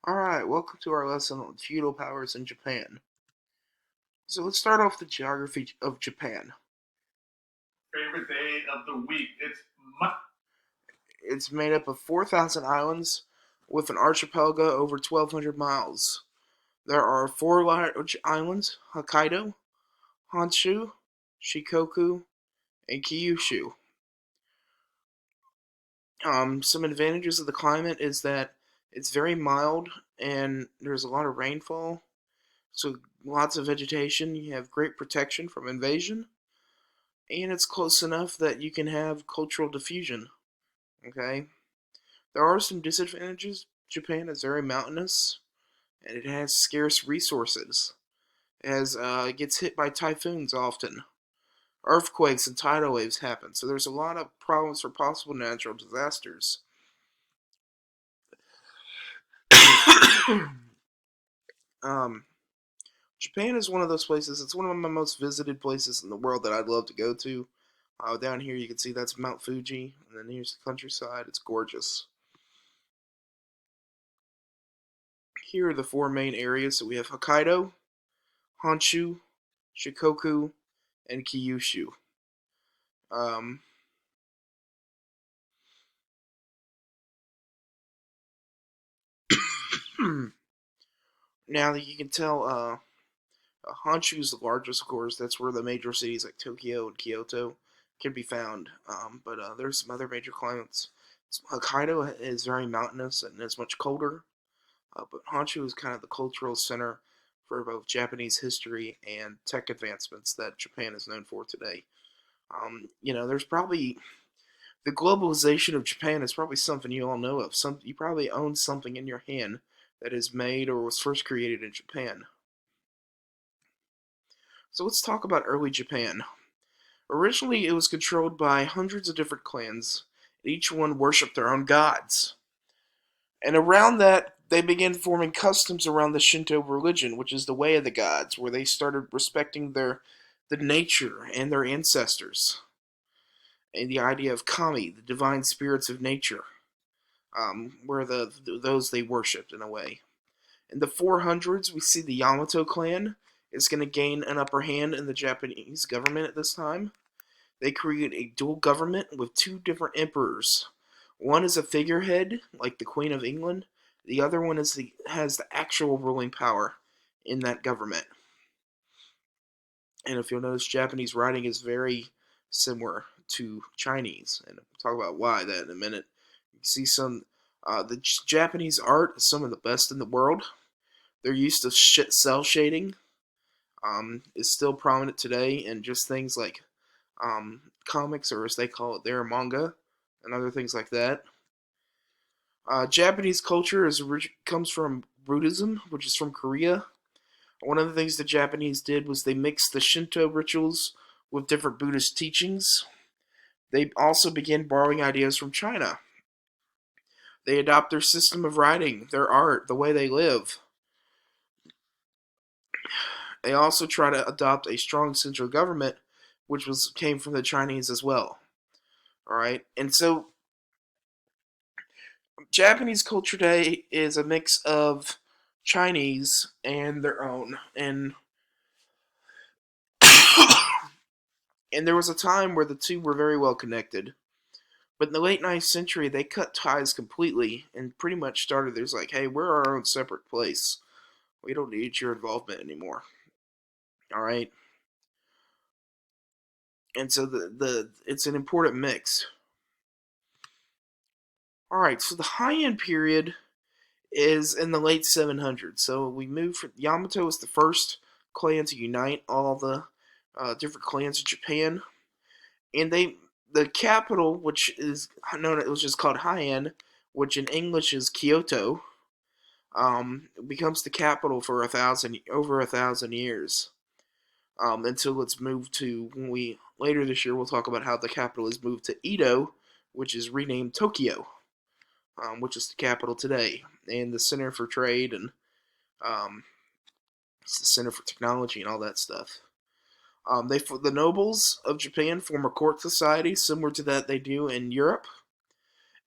Alright, welcome to our lesson on feudal powers in Japan. So let's start off the geography of Japan. Favorite day of the week. It's made up of 4,000 islands with an archipelago over 1,200 miles. There are four large islands: Hokkaido, Honshu, Shikoku, and Kyushu. Some advantages of the climate is that it's very mild and there's a lot of rainfall, so lots of vegetation. You have great protection from invasion, and it's close enough that you can have cultural diffusion. Okay, there are some disadvantages. Japan is very mountainous, and it has scarce resources. It gets hit by typhoons often. Earthquakes and tidal waves happen, so there's a lot of problems for possible natural disasters. um, Japan is one of those places. It's one of my most visited places in the world that I'd love to go to. Down here, you can see that's Mount Fuji, and then here's the countryside. It's gorgeous. Here are the four main areas. So we have Hokkaido, Honshu, Shikoku, and Kyushu. Um, Now that you can tell, Honshu is the largest, of course. That's where the major cities like Tokyo and Kyoto can be found. But there's some other major climates. Hokkaido is very mountainous and is much colder. But Honshu is kind of the cultural center for both Japanese history and tech advancements that Japan is known for today. There's probably the globalization of Japan is probably something you all know of. You probably own something in your hand that is made or was first created in Japan. So let's talk about early Japan. Originally, it was controlled by hundreds of different clans. Each one worshipped their own gods. And around that, they began forming customs around the Shinto religion, which is the way of the gods, where they started respecting the nature and their ancestors, and the idea of kami, the divine spirits of nature, were those they worshipped in a way. In the 400s, we see the Yamato clan is going to gain an upper hand in the Japanese government at this time. They create a dual government with two different emperors. One is a figurehead, like the Queen of England. The other one has the actual ruling power in that government. And if you'll notice, Japanese writing is very similar to Chinese, and we'll talk about why that in a minute. You see the Japanese art is some of the best in the world. Their use of cell shading is still prominent today, and just things like comics, or as they call it there, manga, and other things like that. Japanese culture comes from Buddhism, which is from Korea. One of the things the Japanese did was they mixed the Shinto rituals with different Buddhist teachings. They also began borrowing ideas from China. They adopt their system of writing, their art, the way they live. They also try to adopt a strong central government, which came from the Chinese as well. All right, and so Japanese culture today is a mix of Chinese and their own, and there was a time where the two were very well connected. But in the late 9th century, they cut ties completely and pretty much started. There's like, hey, we're our own separate place. We don't need your involvement anymore. All right, and so the it's an important mix. All right, so the high end period is in the late 700s. So we moved from Yamato was the first clan to unite all the different clans of Japan, and the capital, which is known, it was just called Heian, which in English is Kyoto, becomes the capital for over 1,000 years, until it's moved to when we later this year we'll talk about how the capital is moved to Edo, which is renamed Tokyo, which is the capital today and the center for trade, and um, it's the center for technology and all that stuff. The nobles of Japan form a court society similar to that they do in Europe,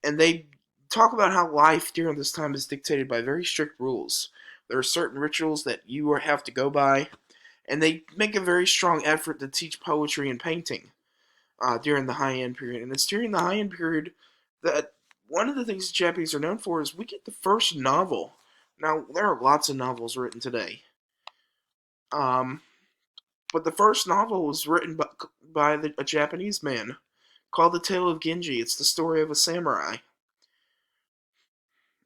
and they talk about how life during this time is dictated by very strict rules. There are certain rituals that you have to go by, and they make a very strong effort to teach poetry and painting during the high end period. And it's during the high end period that one of the things the Japanese are known for is we get the first novel. Now, there are lots of novels written today, um, but the first novel was written by a Japanese man called The Tale of Genji. It's the story of a samurai.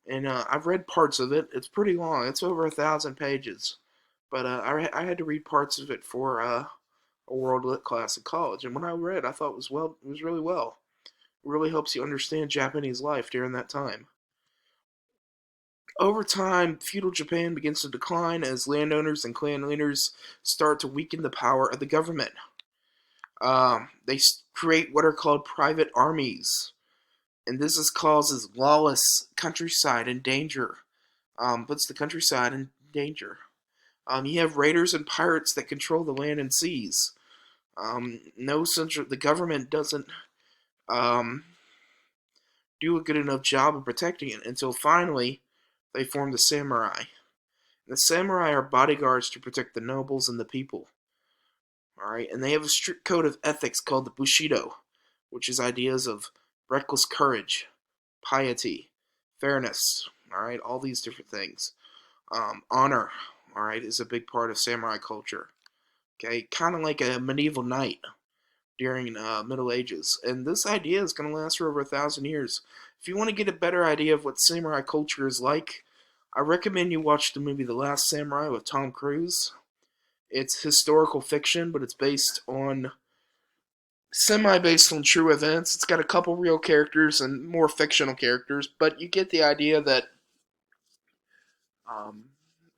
And I've read parts of it. It's pretty long. It's over 1,000 pages. But I had to read parts of it for a world lit class in college, and when I read, I thought it was really well. It really helps you understand Japanese life during that time. Over time, feudal Japan begins to decline as landowners and clan leaders start to weaken the power of the government. They create what are called private armies, and this causes lawless countryside in danger. Puts the countryside in danger. You have raiders and pirates that control the land and seas. No central, the government doesn't um, do a good enough job of protecting it until finally they form the samurai. The samurai are bodyguards to protect the nobles and the people. All right, and they have a strict code of ethics called the Bushido, which is ideas of reckless courage, piety, fairness. All right, all these different things. Honor, all right, is a big part of samurai culture. Okay, kind of like a medieval knight during Middle Ages, and this idea is going to last for over 1,000 years. If you want to get a better idea of what samurai culture is like, I recommend you watch the movie The Last Samurai with Tom Cruise. It's historical fiction, but it's based on semi-based on true events. It's got a couple real characters and more fictional characters, but you get the idea that um,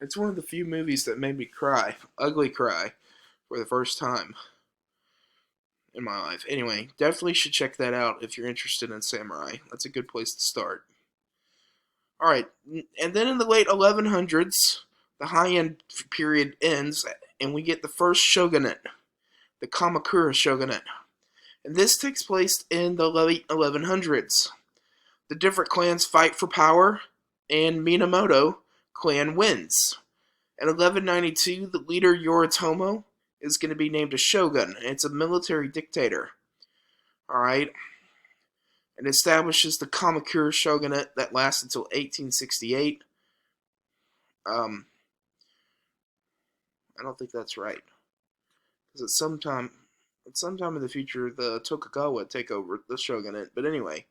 it's one of the few movies that made me cry, ugly cry, for the first time in my life. Anyway, definitely should check that out if you're interested in samurai. That's a good place to start. All right, and then in the late 1100s, the high-end period ends, and we get the first shogunate, the Kamakura shogunate. And this takes place in the late 1100s. The different clans fight for power, and Minamoto clan wins. In 1192, the leader Yoritomo is going to be named a shogun. It's a military dictator. All right, and establishes the Kamakura shogunate that lasts until 1868. Um, I don't think that's right because at some time in the future, the Tokugawa take over the shogunate. But anyway,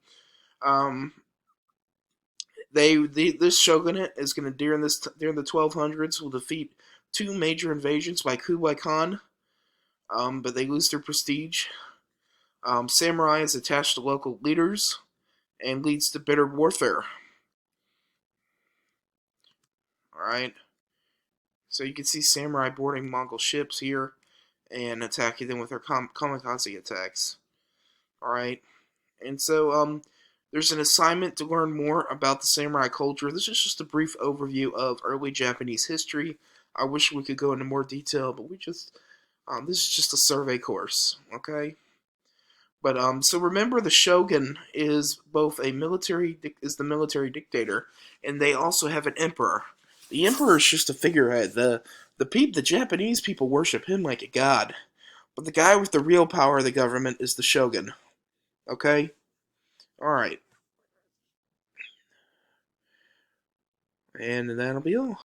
um, this shogunate is going to during the 1200s will defeat two major invasions by Kublai Khan, but they lose their prestige. Samurai is attached to local leaders and leads to bitter warfare. All right, so you can see samurai boarding Mongol ships here and attacking them with their kamikaze attacks. All right, and so there's an assignment to learn more about the samurai culture. This is just a brief overview of early Japanese history. I wish we could go into more detail, but this is just a survey course, okay? But so remember, the shogun is both the military dictator, and they also have an emperor. The emperor is just a figurehead. The Japanese people worship him like a god, but the guy with the real power of the government is the shogun. Okay, all right, and that'll be all.